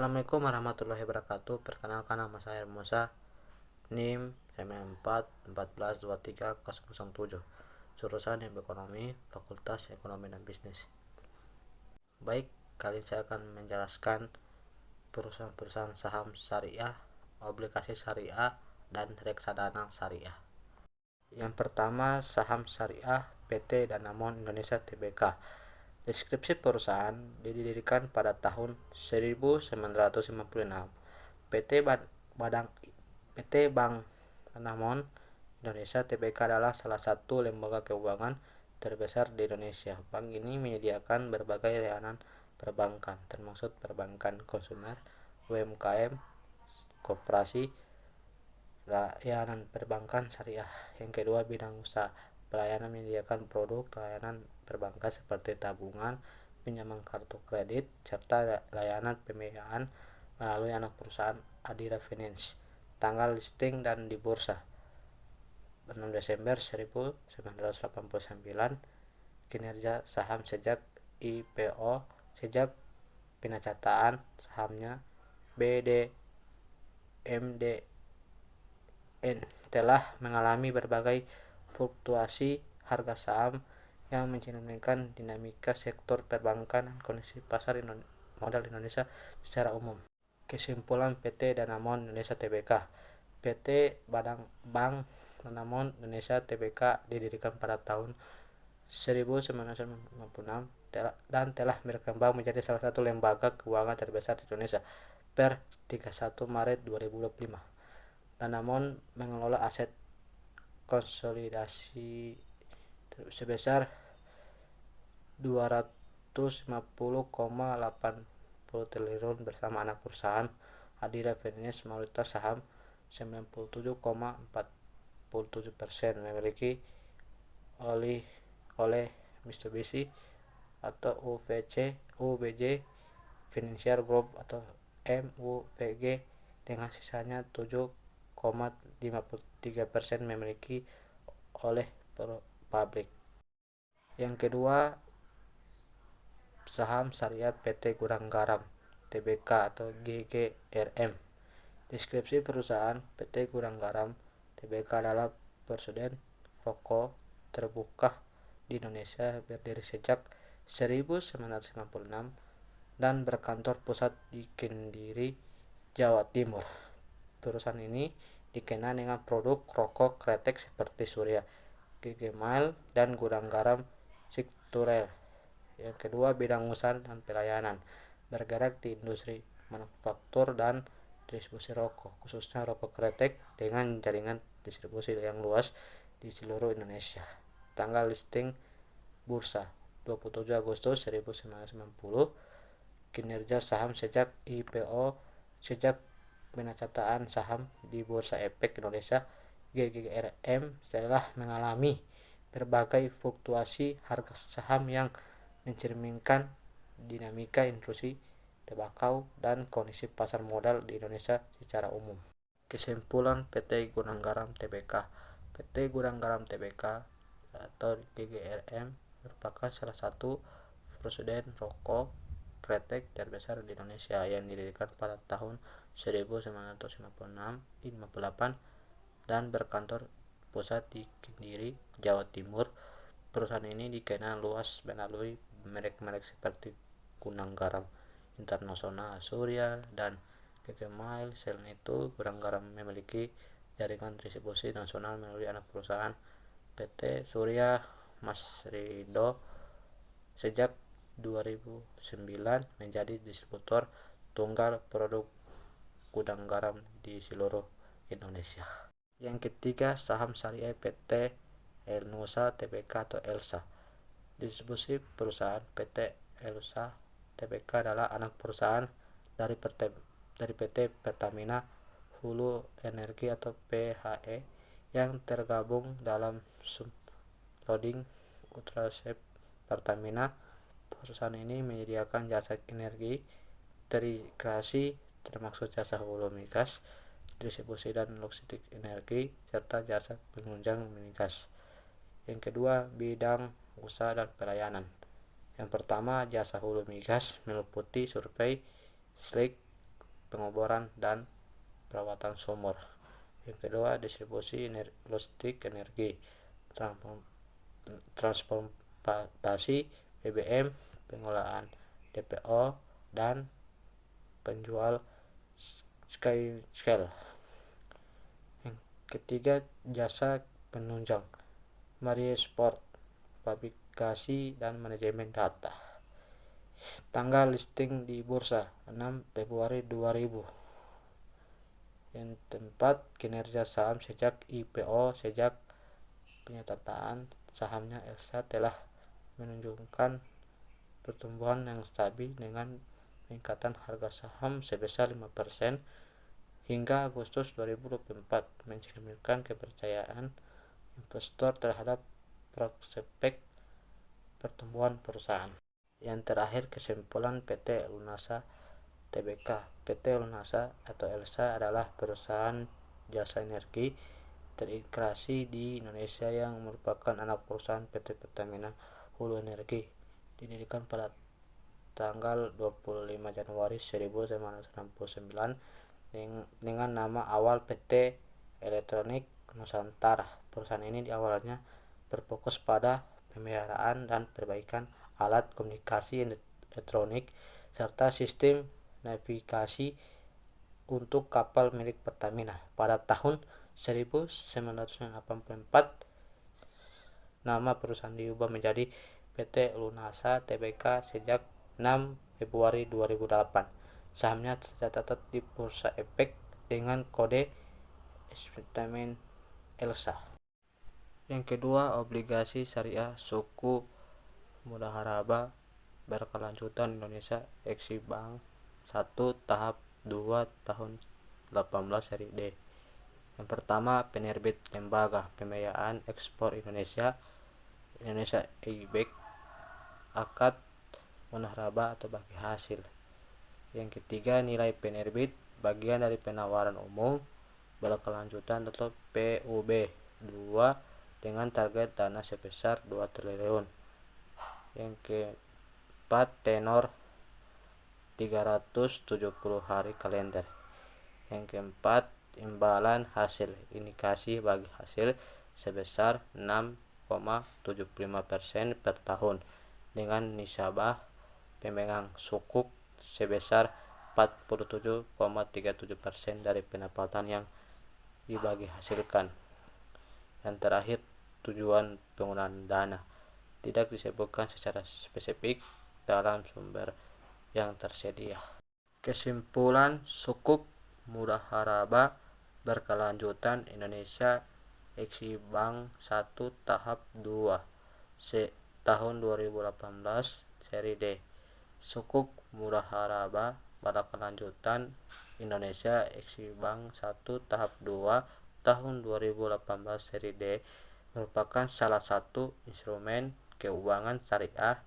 Assalamualaikum warahmatullahi wabarakatuh. Perkenalkan, nama saya Musa, NIM 94142307, jurusan Ekonomi, Fakultas Ekonomi dan Bisnis. Baik, kali ini saya akan menjelaskan perusahaan-perusahaan saham syariah, obligasi syariah, dan reksadana syariah. Yang pertama, saham syariah PT Danamon Indonesia Tbk. Deskripsi perusahaan: didirikan pada tahun 1956. PT Bank Danamon Indonesia Tbk adalah salah satu lembaga keuangan terbesar di Indonesia. Bank ini menyediakan berbagai layanan perbankan, termasuk perbankan konsumer, UMKM, koperasi, layanan perbankan syariah. Yang kedua, bidang usaha. Pelayanan menyediakan produk layanan perbankan seperti tabungan, pinjaman kartu kredit, serta layanan pembiayaan melalui anak perusahaan Adira Finance. Tanggal listing dan di bursa 6 Desember 1989. Kinerja saham sejak IPO, sejak penacataan sahamnya BDMDN telah mengalami berbagai fluktuasi harga saham yang mencerminkan dinamika sektor perbankan dan kondisi pasar modal Indonesia secara umum. Kesimpulan PT Danamon Indonesia Tbk. PT Bank Danamon Indonesia Tbk didirikan pada tahun 1956 dan telah berkembang menjadi salah satu lembaga keuangan terbesar di Indonesia per 31 Maret 2025. Danamon mengelola aset konsolidasi sebesar 250,80 triliun bersama anak perusahaan Adira Finance mayoritas saham 97,47%, memiliki oleh Mitsubishi atau UBJ Financial Group atau MUFG dengan sisanya 7,53% memiliki oleh publik. Yang kedua, saham syariah PT Gudang Garam Tbk atau GGRM. Deskripsi perusahaan: PT Gudang Garam Tbk adalah produsen rokok terbuka di Indonesia, berdiri sejak 1956 dan berkantor pusat di Kediri, Jawa Timur. Perusahaan ini dikenal dengan produk rokok kretek seperti Surya, Gigemail, dan Gudang Garam Sikturel. Yang kedua, bidang usaha dan pelayanan, bergerak di industri manufaktur dan distribusi rokok, khususnya rokok kretek dengan jaringan distribusi yang luas di seluruh Indonesia. Tanggal listing bursa 27 Agustus 1990. Kinerja saham sejak IPO, sejak penacataan saham di Bursa Efek Indonesia GGRM telah mengalami berbagai fluktuasi harga saham yang mencerminkan dinamika industri tembakau dan kondisi pasar modal di Indonesia secara umum. Kesimpulan PT Gudang Garam Tbk. PT Gudang Garam Tbk atau GGRM merupakan salah satu produsen rokok kretek terbesar di Indonesia yang didirikan pada tahun 1958 dan berkantor pusat di Kediri, Jawa Timur. Perusahaan ini dikenal luas melalui merek-merek seperti Gudang Garam Internasional, Surya, dan Gigemail. Selain itu, Gudang Garam memiliki jaringan distribusi nasional melalui anak perusahaan PT Surya Mas Rido. Sejak 2009 menjadi distributor tunggal produk Gudang Garam di seluruh Indonesia. Yang ketiga, saham syariah PT Elnusa Tbk atau ELSA. Distribusi perusahaan PT Elnusa Tbk adalah anak perusahaan dari PT Pertamina Hulu Energi atau PHE yang tergabung dalam subholding Ultrasep Pertamina. Perusahaan ini menyediakan jasa energi terintegrasi termasuk jasa hulu migas, distribusi dan logistik energi, serta jasa penunjang migas. Yang kedua, bidang usaha dan pelayanan. Yang pertama, jasa hulu migas meliputi survei, slick, pengoboran, dan perawatan sumur. Yang kedua, distribusi logistik energi, transportasi BBM, pengolahan DPO, dan penjual scale. Yang ketiga, jasa penunjang, sport, publikasi, dan manajemen data. Tanggal listing di bursa 6 Februari 2000. Yang keempat, kinerja saham sejak IPO. Sejak penyataan sahamnya, Elsa telah menunjukkan pertumbuhan yang stabil dengan peningkatan harga saham sebesar 5% hingga Agustus 2024, mencerminkan kepercayaan investor terhadap prospek pertumbuhan perusahaan. Yang terakhir, kesimpulan PT Lunasa Tbk. PT Lunasa atau Elsa adalah perusahaan jasa energi terintegrasi di Indonesia yang merupakan anak perusahaan PT Pertamina Hulu Energi. Didirikan pada tanggal 25 Januari 1969 dengan nama awal PT Elektronik Nusantara. Perusahaan ini awalnya berfokus pada pemeliharaan dan perbaikan alat komunikasi elektronik serta sistem navigasi untuk kapal milik Pertamina. Pada tahun 1984, nama perusahaan diubah menjadi PT Lunasa Tbk. Sejak 6 Februari 2008, sahamnya tercatat di Bursa Efek dengan kode eksperimen Elsa. Yang kedua, obligasi syariah suku mudharaba berkelanjutan Indonesia Eximbank 1 tahap 2 tahun 18 seri D. Yang pertama, penerbit Lembaga Pembiayaan Ekspor Indonesia EIBEX, akad mudharaba atau bagi hasil. Yang ketiga, nilai penerbit bagian dari penawaran umum berkelanjutan atau PUB 2 dengan target dana sebesar 2 triliun. Yang keempat, tenor 370 hari kalender. Yang keempat, imbalan hasil indikasi bagi hasil sebesar 6,75% per tahun dengan nisabah pemegang sukuk sebesar 47,37% dari pendapatan yang dibagi hasilkan. Yang terakhir, tujuan penggunaan dana tidak disebutkan secara spesifik dalam sumber yang tersedia. Kesimpulan, sukuk mudharaba berkelanjutan Indonesia Eximbank 1 tahap 2 tahun 2018 seri D. Sukuk mudharaba berkelanjutan Indonesia Eximbank 1 tahap 2 tahun 2018 seri D merupakan salah satu instrumen keuangan syariah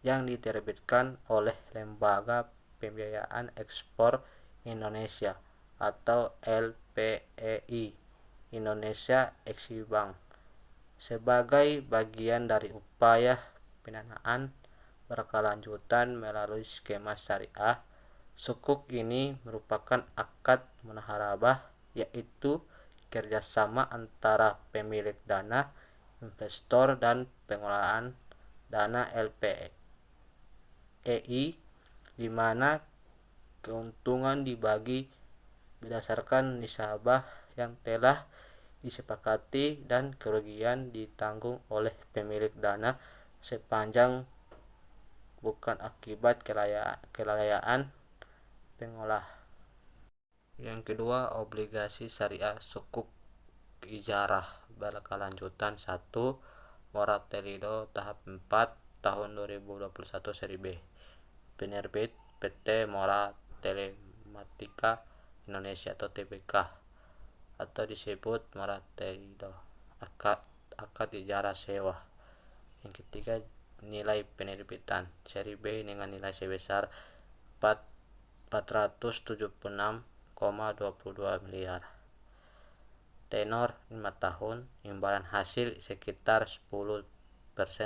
yang diterbitkan oleh Lembaga Pembiayaan Ekspor Indonesia atau LPEI Indonesia Eximbank sebagai bagian dari upaya pendanaan berkelanjutan melalui skema syariah. Sukuk ini merupakan akad mudharabah, yaitu kerjasama antara pemilik dana, investor, dan pengelolaan dana LPEI, di mana keuntungan dibagi berdasarkan nisabah yang telah disepakati dan kerugian ditanggung oleh pemilik dana sepanjang bukan akibat kelalaian pengolah. Yang kedua, obligasi syariah sukuk ijarah berkelanjutan 1 Moratelindo tahap 4 tahun 2021 seri B. Penerbit PT Mora Telematika Indonesia atau Tbk atau disebut Moratelindo, akad ijarah sewa. Yang ketiga, nilai penerbitan seri B dengan nilai sebesar 476,22 miliar. Tenor 5 tahun, imbalan hasil sekitar 10%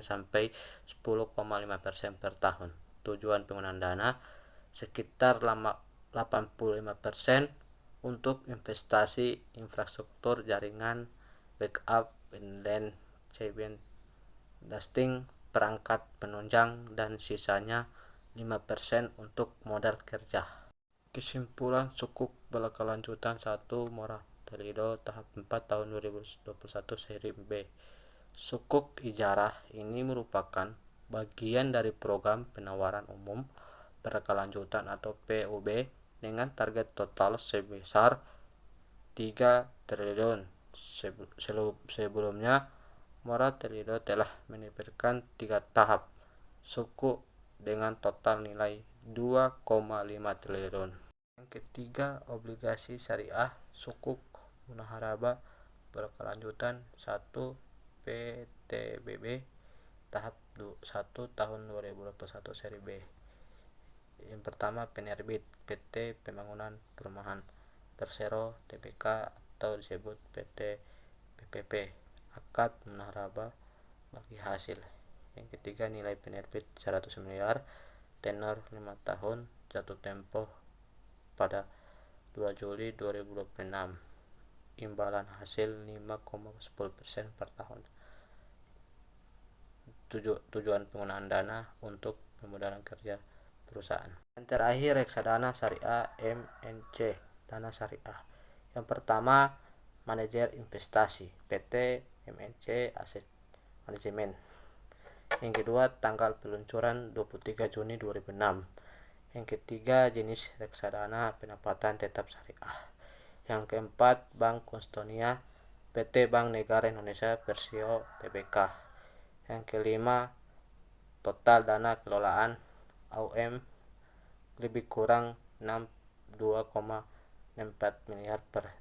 sampai 10,5% per tahun. Tujuan penggunaan dana sekitar 85% untuk investasi infrastruktur jaringan, backup, dan CBN dusting perangkat penunjang, dan sisanya 5% untuk modal kerja. Kesimpulan sukuk berkelanjutan 1 Moratelindo tahap 4 tahun 2021 seri B. Sukuk ijarah ini merupakan bagian dari program penawaran umum berkelanjutan atau PUB dengan target total sebesar 3 triliun. Sebelumnya, Moratelindo telah menerbitkan 3 tahap sukuk dengan total nilai 2,5 triliun. Yang ketiga, obligasi syariah sukuk munaharabah berkelanjutan 1 PTBB tahap 1 tahun 2021 seri B. Yang pertama, penerbit PT Pembangunan Perumahan Persero Tbk atau disebut PT PPP, akad munaharabah bagi hasil. Yang ketiga, nilai penerbit 100 miliar, tenor 5 tahun, jatuh tempo pada 2 Juli 2026, imbalan hasil 5,10% per tahun. Tujuan penggunaan dana untuk pemodalan kerja perusahaan. Yang terakhir, reksadana syariah MNC, dana syariah. Yang pertama, manajer investasi PT MNC Asset Management. Yang kedua, tanggal peluncuran 23 Juni 2006. Yang ketiga, jenis reksadana pendapatan tetap syariah. Yang keempat, Bank Konstonia PT Bank Negara Indonesia Persio Tbk. Yang kelima, total dana kelolaan AUM lebih kurang 62,64 miliar per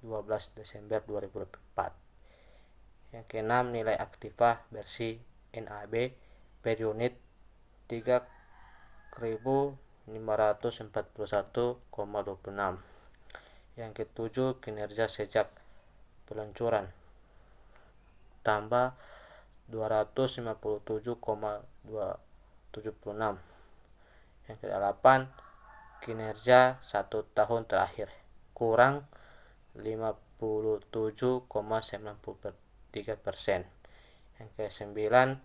12 Desember 2004. Yang keenam, nilai aktiva versi NAB per unit 3.541,26. Yang ketujuh, kinerja sejak peluncuran tambah 257,276. Yang kedelapan, kinerja 1 tahun terakhir kurang 57,93%. Yang kesembilan,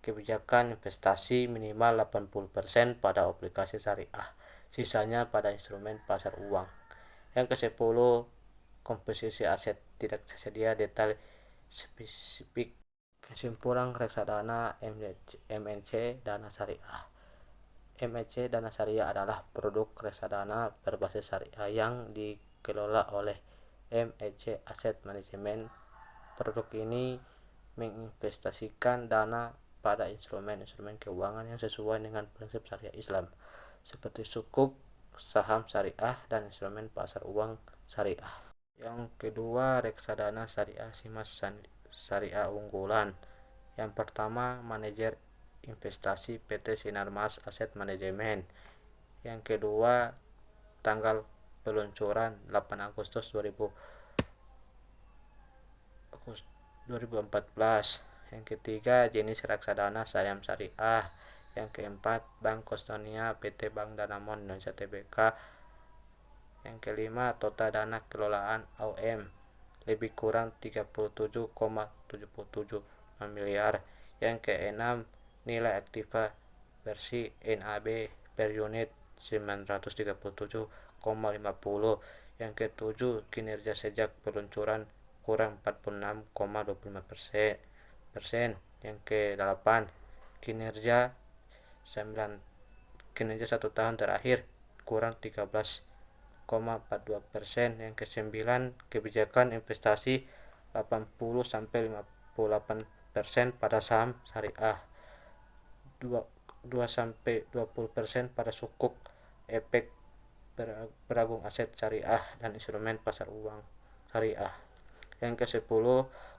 kebijakan investasi minimal 80% pada obligasi syariah, sisanya pada instrumen pasar uang. Yang kesepuluh, komposisi aset tidak tersedia detail spesifik. Kesimpulan reksadana MNC dana syariah. MNC dana syariah adalah produk reksadana berbasis syariah yang dikelola oleh MNC Asset Management. Produk ini menginvestasikan dana pada instrumen-instrumen keuangan yang sesuai dengan prinsip syariah Islam, seperti sukuk, saham syariah, dan instrumen pasar uang syariah. Yang kedua, reksadana syariah Simas Syariah unggulan. Yang pertama, manajer investasi PT Sinarmas Asset Management. Yang kedua, tanggal peluncuran 8 Agustus 2014. Yang ketiga, jenis reksadana saham syariah. Yang keempat, Bank Konstonia PT Bank Danamon Indonesia Tbk. Yang kelima, total dana kelolaan AUM lebih kurang 37,77 miliar. Yang keenam, nilai aktiva versi NAB per unit 937,50. Yang ketujuh, kinerja sejak peluncuran kurang 46,25%. Yang kedelapan, kinerja 1 tahun terakhir kurang 13,42%. Yang kesembilan, kebijakan investasi 80-58% pada saham syariah, 2-20% pada sukuk, efek beragung aset syariah, dan instrumen pasar uang syariah. Yang ke-10,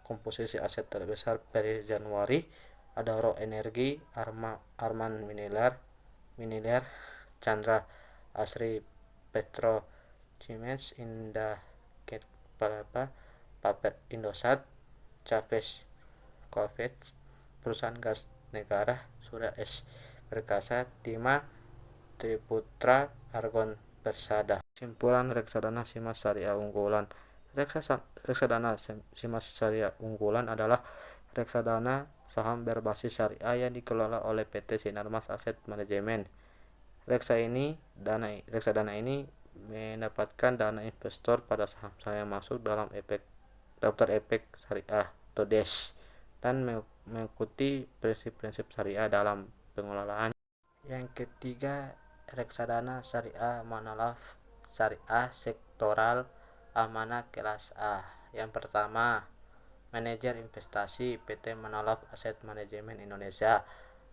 komposisi aset terbesar per Januari, Adaro Energi, Arman Miniler, Chandra Asri Petro Siemens, Indaket Paper Indosat, Chavez Coffee, perusahaan gas negara, Surya S Perkasa, Tima, Triputra, Argon Persada. Kesimpulan reksadana Simas Syariah unggulan. Reksadana Simas Syariah unggulan adalah reksadana saham berbasis syariah yang dikelola oleh PT Sinarmas Asset Management. Reksadana ini mendapatkan dana investor pada saham-saham yang masuk dalam daftar efek syariah atau DES dan mengikuti prinsip-prinsip syariah dalam pengelolaan. Yang ketiga, reksadana syariah Manalaf Syariah Sektoral Amanah Kelas A. Yang pertama, manajer investasi PT Manalaf Asset Management Indonesia,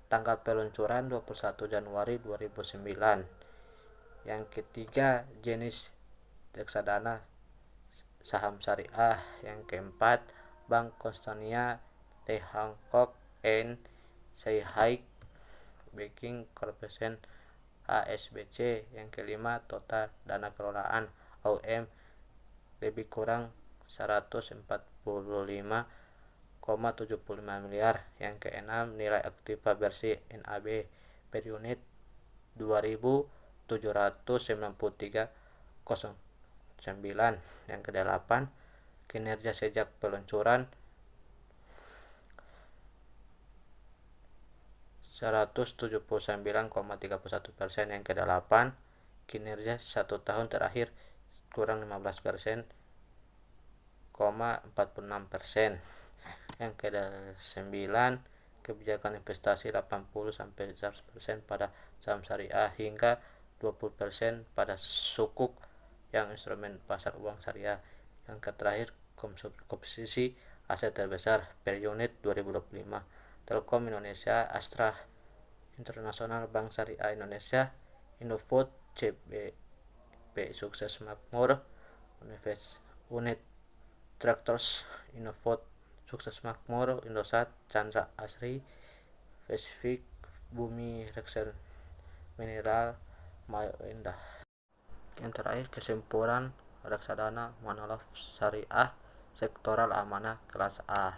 tanggal peluncuran 21 Januari 2009. Yang ketiga, jenis reksadana saham syariah. Yang keempat, Bank Constantia The Hancock and Shanghai Banking Corporation ASBC. Yang kelima, total dana kelolaan AUM lebih kurang 145,75 miliar. Yang keenam, nilai aktiva bersih NAB per unit 2.793,09. Yang kedelapan, kinerja sejak peluncuran 179,31%. Yang kedelapan, kinerja 1 tahun terakhir kurang 15%, 46%. Yang ke-9, kebijakan investasi 80-100% pada saham syariah hingga 20% pada sukuk yang instrumen pasar uang syariah. Yang terakhir, komposisi aset terbesar per unit 2025. Telkom Indonesia, Astra International, Bank Syariah Indonesia, Indofood, CBP Sukses Makmur, Unit Tractors, Indofood Sukses Makmur, Indosat, Chandra Asri, Pacific, Bumi Reksa Mineral, Mayo Indah. Yang terakhir, kesimpulan reksadana Manalaf Syariah Sektoral Amanah Kelas A.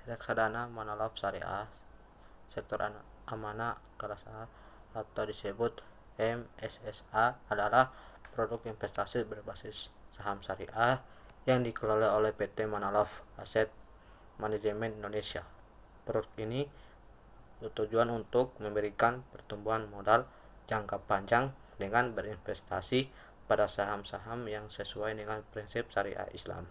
Reksadana Manalaf Syariah Sektor Amanah Kelas A atau disebut MSSA adalah produk investasi berbasis saham syariah yang dikelola oleh PT Manalaf Asset Management Indonesia. Produk ini bertujuan untuk memberikan pertumbuhan modal jangka panjang dengan berinvestasi pada saham-saham yang sesuai dengan prinsip syariah Islam.